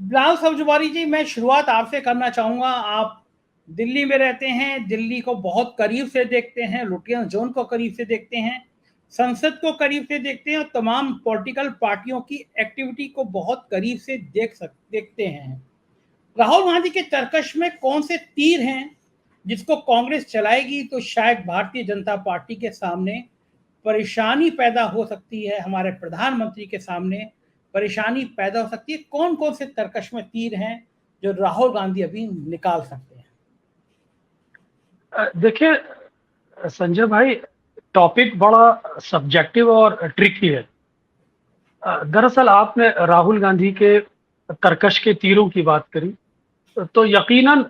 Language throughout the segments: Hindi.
बिलाल सब्जवारी जी, मैं शुरुआत आपसे करना चाहूँगा। आप दिल्ली में रहते हैं, दिल्ली को बहुत करीब से देखते हैं, लुटियंस ज़ोन को करीब से देखते हैं, संसद को करीब से देखते हैं और तमाम पॉलिटिकल पार्टियों की एक्टिविटी को बहुत करीब से देखते हैं। राहुल गांधी के तरकश में कौन से तीर हैं जिसको कांग्रेस चलाएगी तो शायद भारतीय जनता पार्टी के सामने परेशानी पैदा हो सकती है, हमारे प्रधानमंत्री के सामने परेशानी पैदा हो सकती है? कौन कौन से तरकश में तीर हैं जो राहुल गांधी अभी निकाल सकते हैं? देखिए संजय भाई, टॉपिक बड़ा सब्जेक्टिव और ट्रिकी है। दरअसल आपने राहुल गांधी के तरकश के तीरों की बात करी, तो यकीनन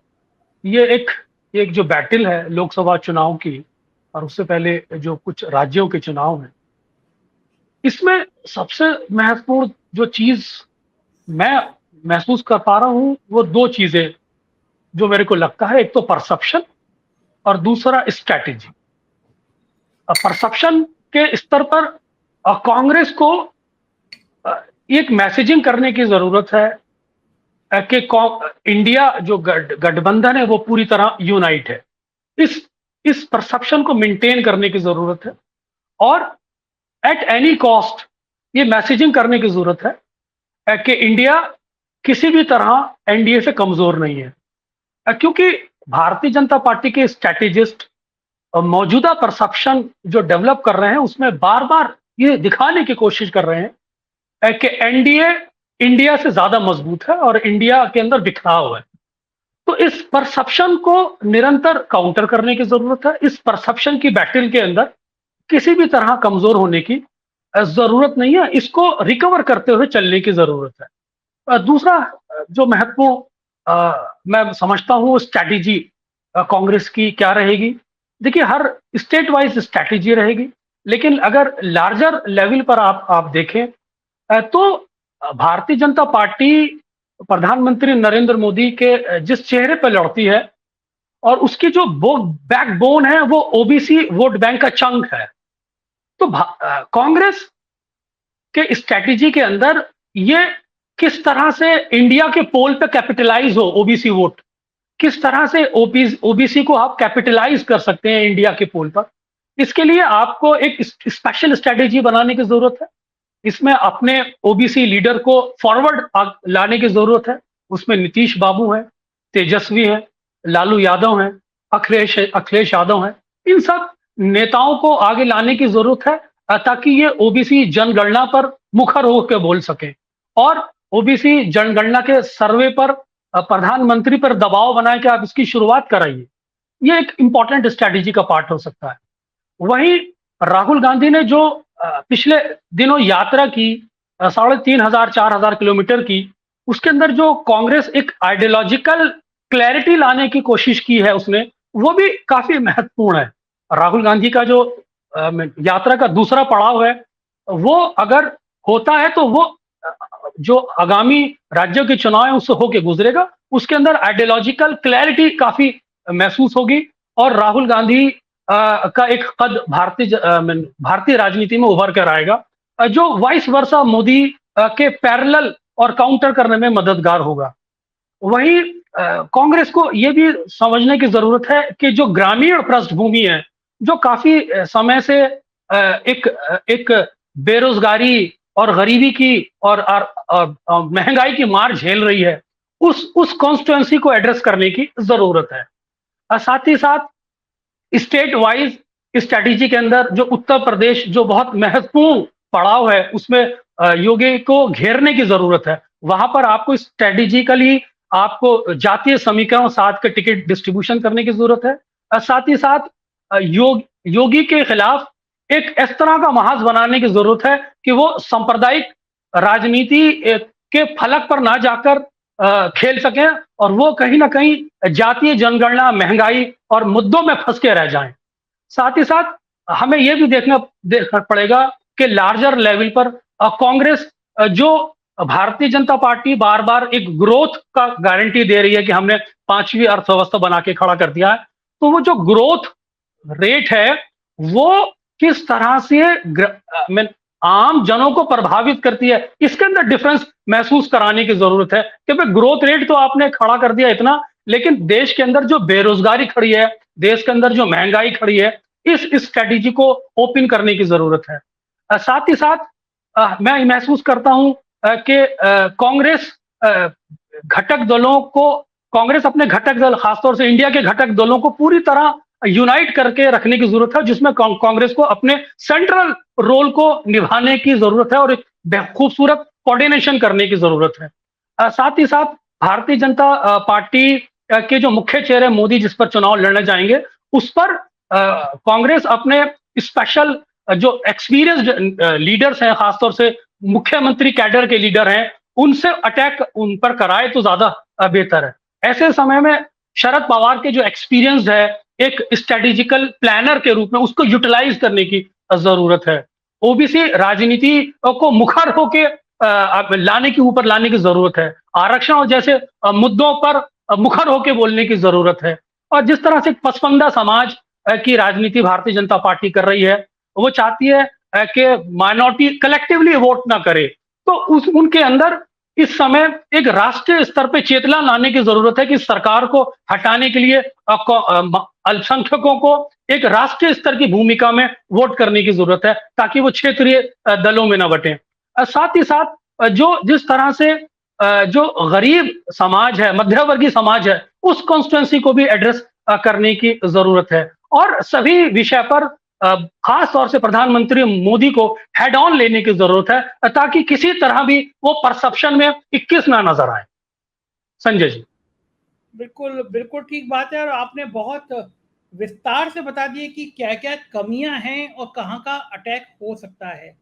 ये एक एक जो बैटल है लोकसभा चुनाव की और उससे पहले जो कुछ राज्यों के चुनाव हैं, इसमें सबसे महत्वपूर्ण जो चीज मैं महसूस कर पा रहा हूं वो दो चीजें जो मेरे को लगता है, एक तो परसेप्शन और दूसरा स्ट्रैटेजी। परसेप्शन के स्तर पर कांग्रेस को एक मैसेजिंग करने की जरूरत है कि इंडिया जो गठबंधन है वो पूरी तरह यूनाइट है। इस परसेप्शन को मेंटेन करने की जरूरत है और एट एनी कॉस्ट ये मैसेजिंग करने की जरूरत है कि इंडिया किसी भी तरह एनडीए से कमजोर नहीं है, क्योंकि भारतीय जनता पार्टी के स्ट्रैटेजिस्ट मौजूदा परसेप्शन जो डेवलप कर रहे हैं उसमें बार बार ये दिखाने की कोशिश कर रहे हैं कि एनडीए इंडिया से ज्यादा मजबूत है और इंडिया के अंदर बिखराव है। तो इस परसेप्शन को निरंतर काउंटर करने की जरूरत है। इस परसेप्शन की बैटल के अंदर किसी भी तरह कमजोर होने की जरूरत नहीं है, इसको रिकवर करते हुए चलने की जरूरत है। दूसरा जो महत्वपूर्ण मैं समझता हूं स्ट्रैटेजी कांग्रेस की क्या रहेगी। देखिए, हर स्टेट वाइज स्ट्रैटेजी रहेगी, लेकिन अगर लार्जर लेवल पर आप देखें तो भारतीय जनता पार्टी प्रधानमंत्री नरेंद्र मोदी के जिस चेहरे पर लड़ती है और उसकी जो बैकबोन है वो ओबीसी वोट बैंक का चंक है। तो कांग्रेस के स्ट्रैटेजी के अंदर ये किस तरह से इंडिया के पोल पे कैपिटलाइज हो ओबीसी वोट, किस तरह से ओबीसी को आप कैपिटलाइज कर सकते हैं इंडिया के पोल पर, इसके लिए आपको एक स्पेशल स्ट्रैटेजी बनाने की जरूरत है। इसमें अपने ओबीसी लीडर को फॉरवर्ड लाने की जरूरत है। उसमें नीतीश बाबू हैं, तेजस्वी हैं, लालू यादव हैं, अखिलेश यादव हैं। इन सब नेताओं को आगे लाने की जरूरत है ताकि ये ओबीसी जनगणना पर मुखर होकर बोल सके और ओबीसी जनगणना के सर्वे पर प्रधानमंत्री पर दबाव बनाए कि आप इसकी शुरुआत कराइए। ये एक इंपॉर्टेंट स्ट्रैटेजी का पार्ट हो सकता है। वहीं राहुल गांधी ने जो पिछले दिनों यात्रा की 3,500-4,000 किलोमीटर की, उसके अंदर जो कांग्रेस एक आइडियोलॉजिकल क्लैरिटी लाने की कोशिश की है उसने, वो भी काफी महत्वपूर्ण है। राहुल गांधी का जो यात्रा का दूसरा पड़ाव है वो अगर होता है तो वो जो आगामी राज्यों के चुनाव है उससे होके गुजरेगा। उसके अंदर आइडियोलॉजिकल क्लैरिटी काफी महसूस होगी और राहुल गांधी का एक कद भारतीय राजनीति में उभर कर आएगा जो वाइस वर्सा मोदी के पैरेलल और काउंटर करने में मददगार होगा। वहीं कांग्रेस को यह भी समझने की जरूरत है कि जो ग्रामीण पृष्ठभूमि है, जो काफी समय से एक बेरोजगारी और गरीबी की और महंगाई की मार झेल रही है, उस कॉन्स्टिट्यूएंसी को एड्रेस करने की जरूरत है। साथ ही साथ स्टेट वाइज स्ट्रैटेजी के अंदर जो उत्तर प्रदेश जो बहुत महत्वपूर्ण पड़ाव है उसमें योगी को घेरने की जरूरत है। वहां पर आपको स्ट्रैटेजिकली आपको जातीय समीकरण साथ के टिकट डिस्ट्रीब्यूशन करने की जरूरत है। साथ ही साथ योगी के खिलाफ एक इस तरह का महाज बनाने की जरूरत है कि वो सांप्रदायिक राजनीति के फलक पर ना जाकर खेल सकें और वो कहीं ना कहीं जातीय जनगणना, महंगाई और मुद्दों में फंस के रह जाएं। साथ ही साथ हमें यह भी देखना पड़ेगा कि लार्जर लेवल पर कांग्रेस जो भारतीय जनता पार्टी बार बार एक ग्रोथ का गारंटी दे रही है कि हमने 5वीं अर्थव्यवस्था बना के खड़ा कर दिया है, तो वो जो ग्रोथ रेट है वो किस तरह से आम जनों को प्रभावित करती है, इसके अंदर डिफरेंस महसूस कराने की जरूरत है कि भाई ग्रोथ रेट तो आपने खड़ा कर दिया इतना, लेकिन देश के अंदर जो बेरोजगारी खड़ी है, देश के अंदर जो महंगाई खड़ी है, इस स्ट्रेटेजी को ओपन करने की जरूरत है। साथ ही साथ मैं महसूस करता हूं कि कांग्रेस घटक दलों को, कांग्रेस अपने घटक दल, खासतौर से इंडिया के घटक दलों को पूरी तरह यूनाइट करके रखने की जरूरत है, जिसमें कांग्रेस को अपने सेंट्रल रोल को निभाने की जरूरत है और एक खूबसूरत कोऑर्डिनेशन करने की जरूरत है। साथ ही साथ भारतीय जनता पार्टी के जो मुख्य चेहरे मोदी जिस पर चुनाव लड़ने जाएंगे, उस पर कांग्रेस अपने स्पेशल जो एक्सपीरियंस्ड लीडर्स हैं, खासतौर से मुख्यमंत्री कैडर के लीडर हैं, उनसे अटैक उन पर कराए तो ज्यादा बेहतर है। ऐसे समय में शरद पवार के जो एक्सपीरियंस है एक स्ट्रेटेजिकल प्लानर के रूप में, उसको यूटिलाइज करने की जरूरत है। ओबीसी राजनीति को मुखर होके लाने की, ऊपर लाने की जरूरत है। आरक्षण और जैसे मुद्दों पर मुखर होके बोलने की जरूरत है। और जिस तरह से पसमानदा समाज की राजनीति भारतीय जनता पार्टी कर रही है, वो चाहती है कि माइनॉरिटी कलेक्टिवली वोट ना करे, तो उनके अंदर इस समय एक राष्ट्रीय स्तर पे चेतना लाने की जरूरत है कि सरकार को हटाने के लिए अल्पसंख्यकों को एक राष्ट्रीय स्तर की भूमिका में वोट करने की जरूरत है, ताकि वो क्षेत्रीय दलों में न बटे। साथ ही साथ जो जिस तरह से जो गरीब समाज है, मध्यवर्गीय समाज है, उस कॉन्स्टिट्यूंसी को भी एड्रेस करने की जरूरत है। और सभी विषय पर खास तौर से प्रधानमंत्री मोदी को हेड ऑन लेने की जरूरत है, ताकि किसी तरह भी वो परसेप्शन में 21 ना नजर आए। संजय जी। बिल्कुल बिल्कुल ठीक बात है, और आपने बहुत विस्तार से बता दिए कि क्या क्या कमियां हैं और कहां का अटैक हो सकता है।